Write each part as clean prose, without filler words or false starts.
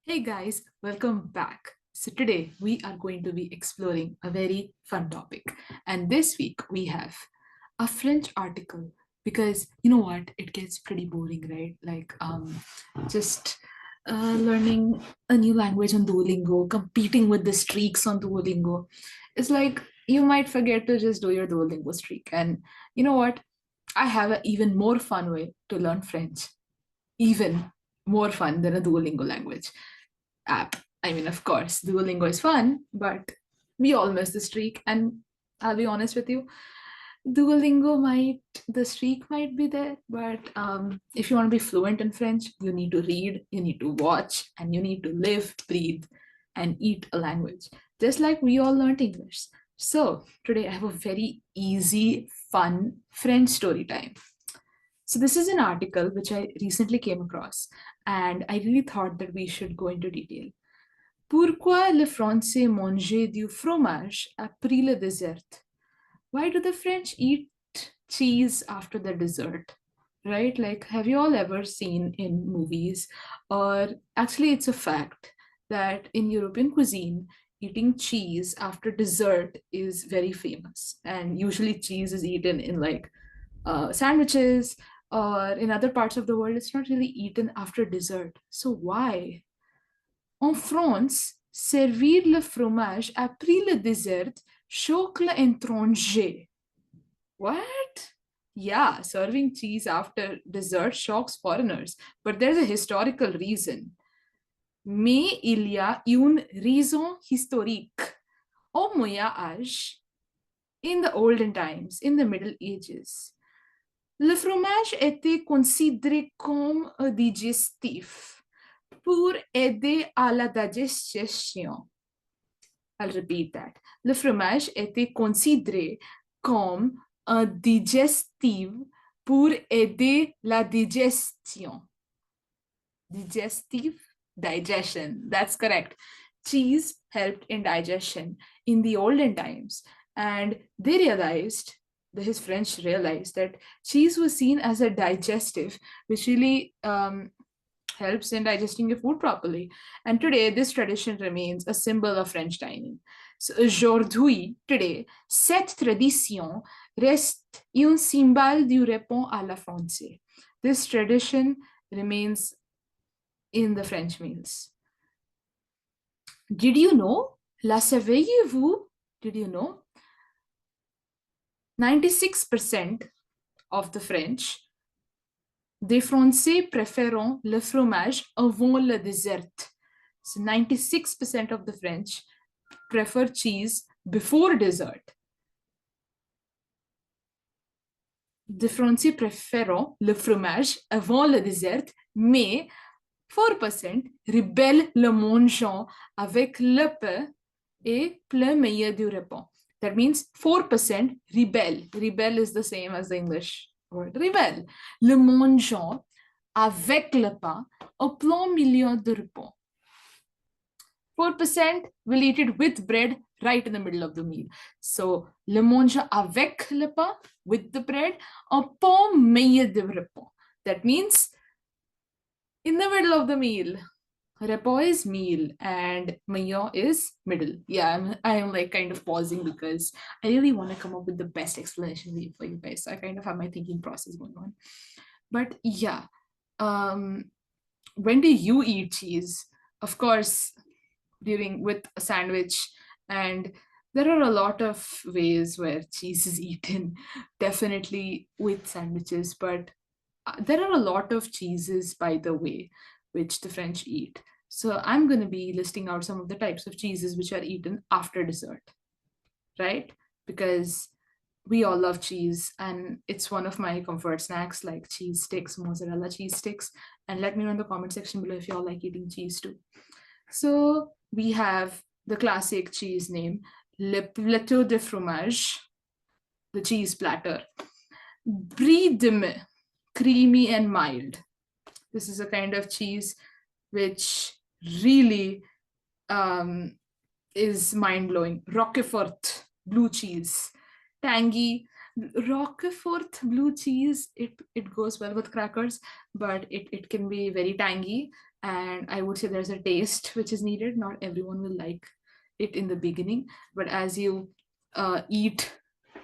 Hey guys, welcome back. So today we are going to be exploring a very fun topic. And this week we have a French article because you know what? It gets pretty boring, right? Just learning a new language on Duolingo, competing with the streaks on Duolingo. It's like you might forget to just do your Duolingo streak. And you know what? I have an even more fun way to learn French, even more fun than a Duolingo language app. I mean, of course, Duolingo is fun, but we all miss the streak. And I'll be honest with you, the streak might be there, but if you want to be fluent in French, you need to read, you need to watch, and you need to live, breathe, and eat a language, just like we all learned English. So today I have a very easy, fun French story time. So this is an article which I recently came across, and I really thought that we should go into detail. Pourquoi les Français mangeaient du fromage après le dessert? Why do the French eat cheese after the dessert? Right? Like, have you all ever seen in movies, or actually, it's a fact that in European cuisine, eating cheese after dessert is very famous. And usually, cheese is eaten in sandwiches, or in other parts of the world, it's not really eaten after dessert. So, why? En France, servir le fromage après le dessert choque l'étranger. What? Yeah, serving cheese after dessert shocks foreigners, but there's a historical reason. Mais il y a une raison historique. Au Moyen Âge, in the olden times, in the Middle Ages, le fromage était considéré comme un digestif pour aider à la digestion. I'll repeat that. Le fromage était considéré comme un digestif pour aider la digestion. Digestive, digestion. That's correct. Cheese helped in digestion in the olden times. And they realized, his French realized that cheese was seen as a digestive, which really helps in digesting your food properly. And today, this tradition remains a symbol of French dining. So aujourd'hui, today, cette tradition reste un symbole du repas à la française. This tradition remains in the French meals. Did you know? La saviez-vous? Did you know? 96% of the French, des Français préfèrent le fromage avant le dessert. So 96% of the French prefer cheese before dessert. Les Français préfèrent le fromage avant le dessert, mais 4% rebellent le mangeant avec le pain et le meilleur du repas. That means 4% rebel. Rebel is the same as the English word rebel. Le mangeant avec le pain au plein milieu du repas. 4% will eat it with bread right in the middle of the meal. So, le mange avec le pain, with the bread, au pain meilleur du repas. That means in the middle of the meal. Repo is meal and mayo is middle. Yeah, I'm like kind of pausing because I really want to come up with the best explanation for you guys. So I kind of have my thinking process going on. But yeah, when do you eat cheese? Of course, during with a sandwich, and there are a lot of ways where cheese is eaten, definitely with sandwiches, but there are a lot of cheeses, by the way, which the French eat. So I'm going to be listing out some of the types of cheeses which are eaten after dessert, right? Because we all love cheese and it's one of my comfort snacks like cheese sticks, mozzarella cheese sticks. And let me know in the comment section below if you all like eating cheese too. So we have the classic cheese name, Le Plateau de Fromage, the cheese platter. Brie de Meaux, creamy and mild. This is a kind of cheese which really is mind blowing. Roquefort, blue cheese, tangy. Roquefort blue cheese, it goes well with crackers, but it can be very tangy and I would say there's a taste which is needed. Not everyone will like it in the beginning, but as you eat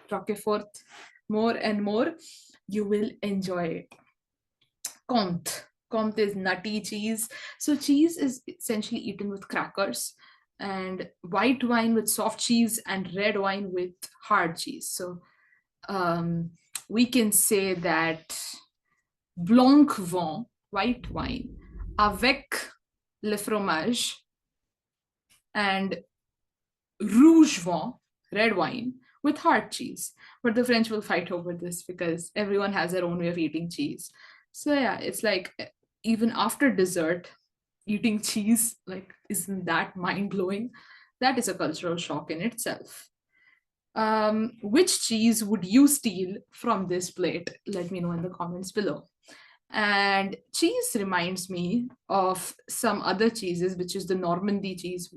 Roquefort more and more, you will enjoy it. Comte. Comte is nutty cheese. So cheese is essentially eaten with crackers, and white wine with soft cheese, and red wine with hard cheese. So um, we can say that blanc vin, white wine, avec le fromage, and rouge vin, red wine, with hard cheese. But the French will fight over this because everyone has their own way of eating cheese. So yeah, it's like even after dessert, eating cheese like isn't that mind blowing? That is a cultural shock in itself. Which cheese would you steal from this plate? Let me know in the comments below. And cheese reminds me of some other cheeses, which is the Normandy cheese.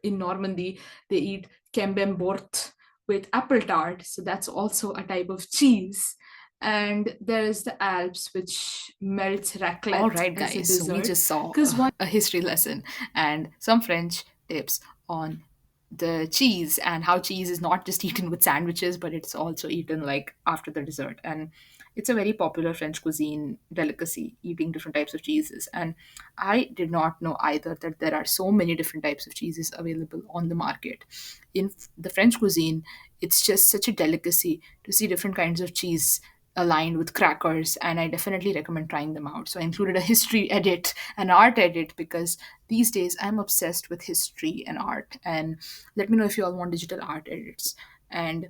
In Normandy, they eat Camembert with apple tart, so that's also a type of cheese. And there is the Alps, which melts raclette All right, as a guys. So we dessert. just saw Because one a history lesson and some French tips on the cheese and how cheese is not just eaten with sandwiches, but it's also eaten like after the dessert. And it's a very popular French cuisine delicacy, eating different types of cheeses. And I did not know either that there are so many different types of cheeses available on the market. In the French cuisine, it's just such a delicacy to see different kinds of cheese aligned with crackers, and I definitely recommend trying them out. So I included a history edit, an art edit, because these days I'm obsessed with history and art. And let me know if you all want digital art edits. And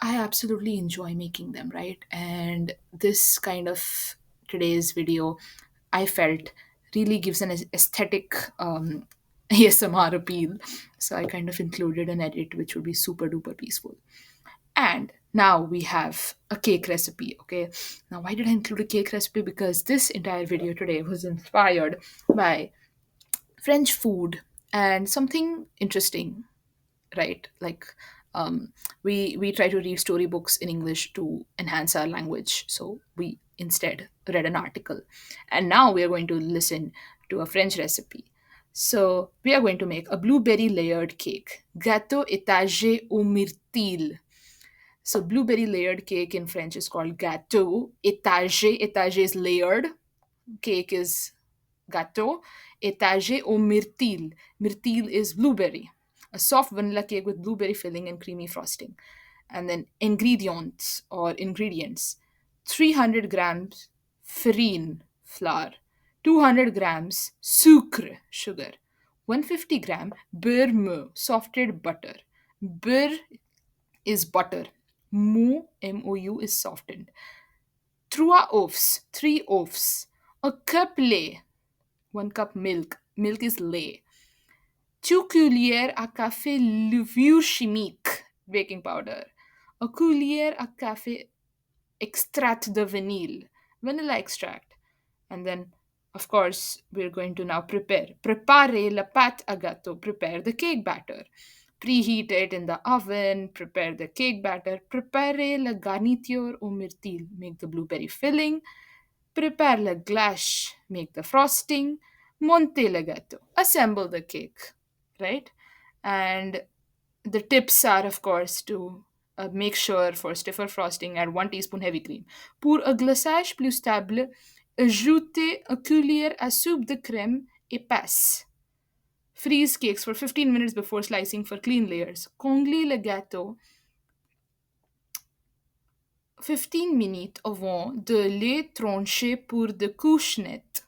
I absolutely enjoy making them, right? And this kind of today's video, I felt, really gives an aesthetic ASMR appeal. So I kind of included an edit which would be super duper peaceful. And now we have a cake recipe. Okay, now why did I include a cake recipe? Because this entire video today was inspired by French food and something interesting, right? Like we try to read storybooks in English to enhance our language, so we instead read an article, and now we are going to listen to a French recipe. So we are going to make a blueberry layered cake, gâteau étagé au myrtille. So blueberry layered cake in French is called gâteau. Étagé, étagé is layered. Cake is gâteau. Étagé au myrtille. Myrtille is blueberry. A soft vanilla cake with blueberry filling and creamy frosting. And then ingredients: 300 grams farine, flour, 200 grams sucre, sugar, 150 gram beurre mou, softed butter. Beurre is butter. Mou, M-O-U, is softened. Trois œufs, three œufs. A cup lait, 1 cup milk. Milk is lait. 2 cuillères à café levure chimique, baking powder. A cuillère à café extract de vanille, vanilla extract. And then, of course, we're going to now prepare la pâte à gâteau, prepare the cake batter. Preheat it in the oven, prepare the cake batter, prepare la garniture au myrtille, make the blueberry filling, prepare la glace, make the frosting, monter le gâteau, assemble the cake, right? And the tips are, of course, to make sure for stiffer frosting, add 1 teaspoon heavy cream. Pour un glaçage plus stable, ajoutez une cuillère à soupe de crème épaisse. Freeze cakes for 15 minutes before slicing for clean layers. Congelez le gâteau 15 minutes avant de les trancher pour de couches nettes.